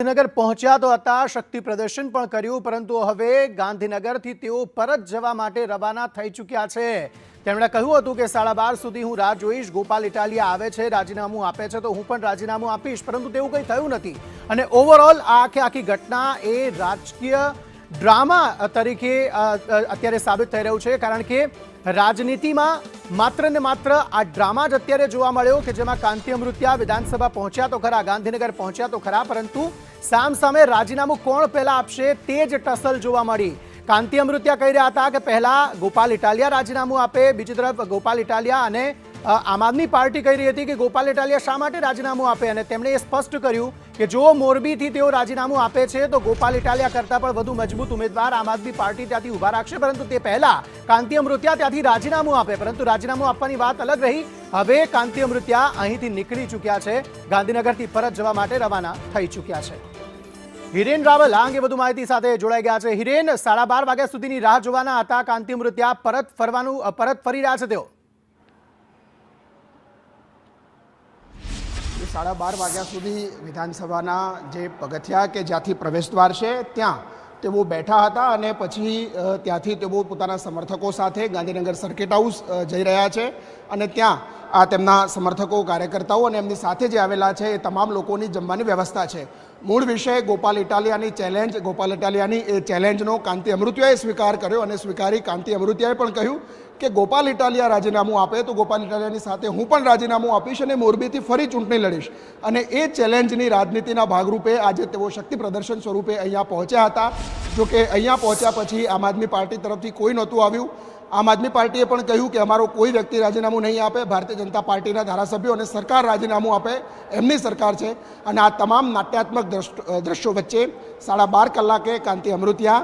ગાંધીનગર પહોંચ્યા તો હતા, શક્તિ પ્રદર્શન પણ કર્યું, પરંતુ હવે ગાંધીનગરથી તેઓ પરત જવા માટે રવાના થઈ ચૂક્યા છે। તેમણે કહ્યું હતું કે 12:30 સુધી હું રાહ જોઈશ, ગોપાલ ઇટાલિયા આવે છે, રાજીનામું આપે છે તો હું પણ રાજીનામું આપીશ, પરંતુ તેવું કંઈ થયું નથી। અને ઓવરઓલ આ આખી ઘટના એ રાજકીય ડ્રામા તરીકે અત્યારે સાબિત થઈ રહ્યું છે, કારણ કે રાજનીતિમાં માત્ર ને માત્ર આ ડ્રામા જ અત્યારે જોવા મળ્યો કે જેમાં કાંતિ અમૃતિયા વિધાનસભા પહોંચ્યા તો ખરા, ગાંધીનગર પહોંચ્યા તો ખરા, પરંતુ સામે રાજીનામું કોણ પહેલા આપશે તે જ ટસલ જોવા મળી। કાંતિ અમૃતિયા કહી રહ્યા હતા કે પહેલા ગોપાલ ઇટાલિયા રાજીનામું આપે, બીજી તરફ ગોપાલ ઇટાલિયા અને આમ આદમી પાર્ટી કહી રહી હતી કે ગોપાલ ઇટાલિયા શા માટે રાજીનામું આપે, અને તેમણે એ સ્પષ્ટ કર્યું કે જો મોરબીથી તેઓ રાજીનામું આપે છે તો ગોપાલ ઇટાલિયા કરતાં પણ વધુ મજબૂત ઉમેદવાર આમ આદમી પાર્ટી ત્યાંથી ઊભા રાખશે, પરંતુ તે પહેલા કાંતિ અમૃતિયા ત્યાંથી રાજીનામું આપે। પરંતુ રાજીનામું આપવાની વાત અલગ રહી, હવે કાંતિ અમૃતિયા અહીંથી નીકળી ચૂક્યા છે, ગાંધીનગરથી પરત જવા માટે રવાના થઈ ચૂક્યા છે। હિરેન રાવલ આ અંગે વધુ માહિતી સાથે જોડાઈ ગયા છે। હિરેન, 12:30 વાગ્યા સુધીની રાહ જોવાના હતા કાંતિ અમૃતિયા, પરત ફરી રહ્યા છે તેઓ? 12:30 વાગ્યા સુધી વિધાનસભાના જે પગથિયા કે જ્યાંથી પ્રવેશદ્વાર છે ત્યાં તેઓ બેઠા હતા અને પછી ત્યાંથી તેઓ પોતાના સમર્થકો સાથે ગાંધીનગર સર્કિટ હાઉસ જઈ રહ્યા છે અને ત્યાં આ તેમના સમર્થકો, કાર્યકર્તાઓ અને એમની સાથે જે આવેલા છે એ તમામ લોકોની જમવાની વ્યવસ્થા છે। મૂળ વિષય ગોપાલ ઇટાલિયાની ચેલેન્જ, ગોપાલ ઇટાલિયાની એ ચેલેન્જનો કાંતિ અમૃતિયાએ સ્વીકાર કર્યો અને સ્વીકારી કાંતિ અમૃતિયાએ પણ કહ્યું કે ગોપાલ ઇટાલિયા રાજીનામું આપે તો ગોપાલ ઇટાલિયાની સાથે હું પણ રાજીનામું આપીશ અને મોરબીથી ફરી ચૂંટણી લડીશ। અને એ ચેલેન્જની રાજનીતિના ભાગરૂપે આજે તેઓ શક્તિ પ્રદર્શન સ્વરૂપે અહીંયા પહોંચ્યા હતા। જોકે અહીંયા પહોંચ્યા પછી આમ આદમી પાર્ટી તરફથી કોઈ નહોતું આવ્યું। આમ આદમી પાર્ટીએ પણ કહ્યું કે અમારો કોઈ વ્યક્તિ રાજીનામું નહીં આપે, ભારતીય જનતા પાર્ટીના ધારાસભ્યો અને સરકાર રાજીનામું આપે, એમની સરકાર છે। અને આ તમામ નાટ્યાત્મક દ્રશ્યો વચ્ચે 12:30 કલાકે કાંતિ અમૃતિયા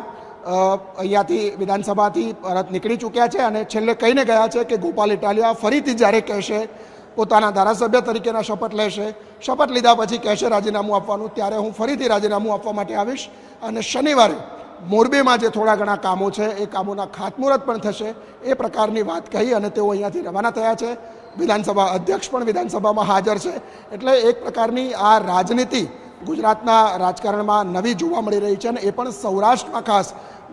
અહીંયાથી વિધાનસભાથી પરત નીકળી ચૂક્યા છે અને છેલ્લે કહીને ગયા છે કે ગોપાલ ઇટાલિયા ફરીથી જ્યારે કહેશે, પોતાના ધારાસભ્ય તરીકેના શપથ લેશે, શપથ લીધા પછી કહેશે રાજીનામું આપવાનું, ત્યારે હું ફરીથી રાજીનામું આપવા માટે આવીશ અને શનિવારે મોરબીમાં જે થોડા ઘણા કામો છે એ કામોના ખાતમુહૂર્ત પણ થશે, એ પ્રકારની વાત કહી અને તેઓ અહીંયાથી રવાના થયા છે। વિધાનસભા અધ્યક્ષ પણ વિધાનસભામાં હાજર છે। એટલે એક પ્રકારની આ રાજનીતિ ગુજરાતના રાજકારણમાં નવી જોવા મળી રહી છે અને એ પણ સૌરાષ્ટ્રમાં ખાસ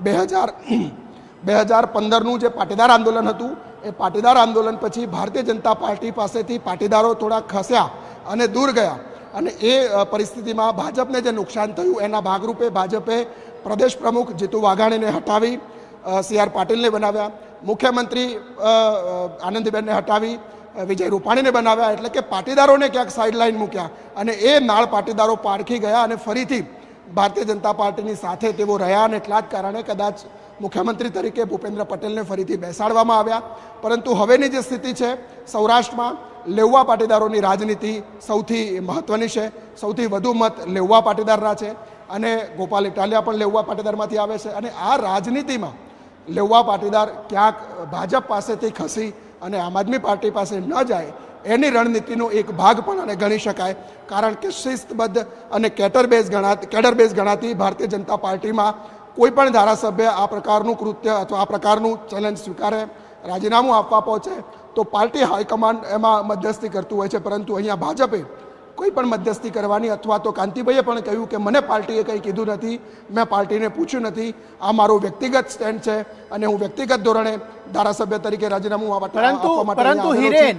2015નું જે પાટીદાર આંદોલન હતું એ પાટીદાર આંદોલન પછી ભારતીય જનતા પાર્ટી પાસેથી પાટીદારો થોડા ખસ્યા અને દૂર ગયા અને એ પરિસ્થિતિમાં ભાજપને જે નુકસાન થયું એના ભાગરૂપે ભાજપે પ્રદેશ પ્રમુખ જીતુ વાઘાણીને હટાવી CR પાટીલને બનાવ્યા, મુખ્યમંત્રી આનંદીબેનને હટાવી વિજય રૂપાણીને બનાવ્યા, એટલે કે પાટીદારોને ક્યાંક સાઇડલાઇન મૂક્યા અને એ નાળ પાટીદારો પારખી ગયા અને ફરીથી ભારતીય જનતા પાર્ટીની સાથે તેઓ રહ્યા અને એટલા જ કારણે કદાચ મુખ્યમંત્રી તરીકે ભૂપેન્દ્ર પટેલને ફરીથી બેસાડવામાં આવ્યા। પરંતુ હવેની જે સ્થિતિ છે સૌરાષ્ટ્રમાં લેઉવા પાટીદારોની રાજનીતિ સૌથી મહત્ત્વની છે, સૌથી વધુ મત લેઉવા પાટીદારના છે અને ગોપાલ ઇટાલિયા પણ લેઉવા પાટીદારમાંથી આવે છે અને આ રાજનીતિમાં લેઉવા પાટીદાર ક્યાંક ભાજપ પાસેથી ખસી અને આમ આદમી પાર્ટી પાસે ન જાય એની રણનીતિનો એક ભાગ પણ આને ગણી શકાય। કારણ કે શિસ્તબદ્ધ અને કેડર બેઝ ગણાતી ભારતીય જનતા પાર્ટીમાં કોઈ પણ ધારાસભ્ય આ પ્રકારનું કૃત્ય અથવા આ પ્રકારનું ચેલેન્જ સ્વીકારે, રાજીનામું આપવા પહોંચે તો પાર્ટી હાઈકમાન્ડ એમાં મધ્યસ્થી કરતું હોય છે, પરંતુ અહીંયા ભાજપે કોઈ પણ મધ્યસ્થી કરવાની અથવા તો કાંતિભાઈએ પણ કહ્યું કે મને પાર્ટીએ કંઈ કીધું નથી, મેં પાર્ટીને પૂછ્યું નથી, આ મારો વ્યક્તિગત સ્ટેન્ડ છે અને હું વ્યક્તિગત ધોરણે ધારાસભ્ય તરીકે રાજીનામું આપવા માટે પરંતુ હિરેન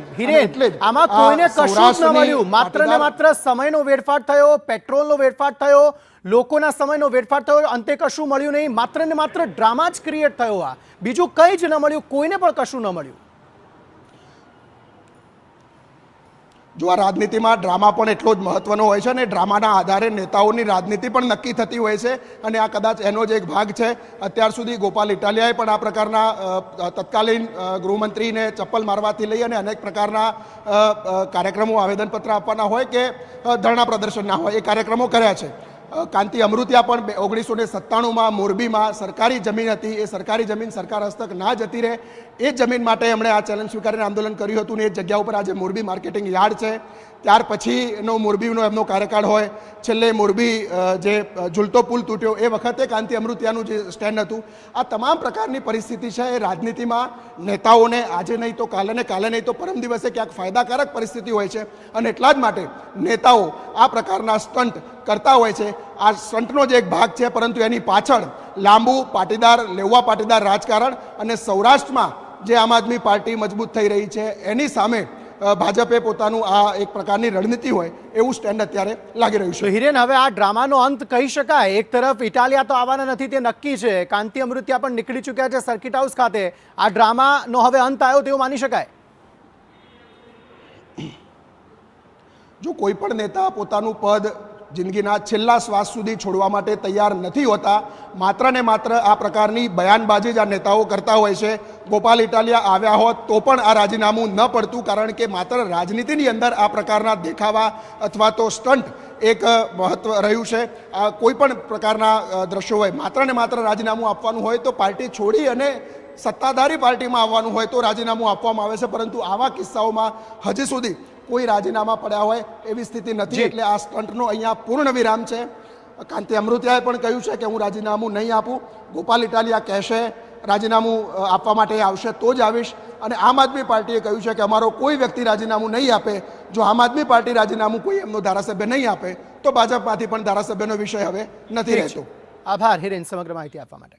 આમાં કોઈને કશું ન મળ્યું, માત્ર ને માત્ર સમયનો વેડફાટ થયો, પેટ્રોલનો વેડફાટ થયો, લોકોના સમયનો વેડફાટ થયો, અંતે કશું મળ્યું નહીં, માત્ર ને માત્ર ડ્રામા જ ક્રિએટ થયો। આ બીજું કંઈ જ ન મળ્યું, કોઈને પણ કશું ન મળ્યું। જો આ રાજનીતિમાં ડ્રામા પણ એટલો જ મહત્વનો હોય છે અને ડ્રામાના આધારે નેતાઓની રાજનીતિ પણ નક્કી થતી હોય છે અને આ કદાચ એનો જ એક ભાગ છે। અત્યાર સુધી ગોપાલ ઇટાલિયાએ પણ આ પ્રકારના તત્કાલીન ગૃહમંત્રીને ચપ્પલ મારવાથી લઈ અને અનેક પ્રકારના કાર્યક્રમો, આવેદનપત્ર આપવાના હોય કે ધરણા પ્રદર્શનના હોય એ કાર્યક્રમો કર્યા છે। કાંતિ અમૃતિયા પણ 1997માં મોરબીમાં સરકારી જમીન હતી, એ સરકારી જમીન સરકાર હસ્તક ના જતી રહે એ જમીન માટે એમણે આ ચેલેન્જ સ્વીકારીને આંદોલન કર્યું હતું ને એ જગ્યા ઉપર આજે મોરબી માર્કેટિંગ યાર્ડ છે। ત્યાર પછીનો મોરબીનો એમનો કાર્યકાળ હોય, છેલ્લે મોરબી જે ઝૂલતો પુલ તૂટ્યો એ વખતે કાંતિ અમૃતિયાનું જે સ્ટેન્ડ હતું। આ તમામ પ્રકારની પરિસ્થિતિ છે એ રાજનીતિમાં નેતાઓને આજે નહીં તો કાલે ને કાલે નહીં તો પરમ દિવસે ક્યાંક ફાયદાકારક પરિસ્થિતિ હોય છે અને એટલા જ માટે નેતાઓ આ પ્રકારના સ્ટન્ટ કરતા હોય છે આ સ્ટંટનો જ એક ભાગ છે, પરંતુ એની પાછળ લાંબુ પાટીદાર લેવા પાટીદાર રાજકારણ અને સૌરાષ્ટ્રમાં જે આમ આદમી પાર્ટી મજબૂત થઈ રહી છે એની સામે ભાજપે પોતાનું આ એક પ્રકારની રણનીતિ હોય એવું સ્ટેન્ડ અત્યારે લાગી રહ્યું તો છે. હિરેન, હવે આ ડ્રામાનો અંત કહી શકાય? એક તરફ ઇટાલિયા તો આવવાના નથી તે નક્કી છે, કાંતિ અમૃત્યા પણ નીકળી ચૂક્યા છે સર્કિટ હાઉસ ખાતે. આ ડ્રામાનો હવે અંત આવ્યો તેવું માની શકાય? જો કોઈ પણ નેતા પોતાનું પદ જિંદગીના છેલ્લા શ્વાસ સુધી છોડવા માટે તૈયાર નથી હોતા, માત્ર ને માત્ર આ પ્રકારની બયાનબાજી જ આ નેતાઓ કરતા હોય છે. ગોપાલ ઇટાલિયા આવ્યા હોત તો પણ આ રાજીનામું ન પડતું, કારણ કે માત્ર રાજનીતિની અંદર આ પ્રકારના દેખાવા અથવા તો સ્ટન્ટ એક મહત્વ રહ્યું છે. કોઈ પણ પ્રકારના દ્રશ્યો હોય, માત્ર ને માત્ર રાજીનામું આપવાનું હોય તો પાર્ટી છોડી અને સત્તાધારી પાર્ટીમાં આવવાનું હોય તો રાજીનામું આપવામાં આવે છે, પરંતુ આવા કિસ્સાઓમાં હજી સુધી કોઈ રાજીનામા પડ્યા હોય એવી સ્થિતિ નથી. એટલે આ સ્ટંટનો અહીંયા પૂર્ણ વિરામ છે. કાંતિ અમૃતિયાએ પણ કહ્યું છે કે હું રાજીનામું નહીં આપું. ગોપાલ ઇટાલિયા કહેશે રાજીનામું આપવા માટે આવશે તો જ આવીશ, અને આમ આદમી પાર્ટીએ કહ્યું છે કે અમારો કોઈ વ્યક્તિ રાજીનામું નહીં આપે. જો આમ આદમી પાર્ટી રાજીનામું કોઈ એમનો ધારાસભ્ય નહીં આપે તો ભાજપમાંથી પણ ધારાસભ્યનો વિષય હવે નથી રહેતો. આભાર હિરેન સમગ્ર માહિતી આપવા માટે.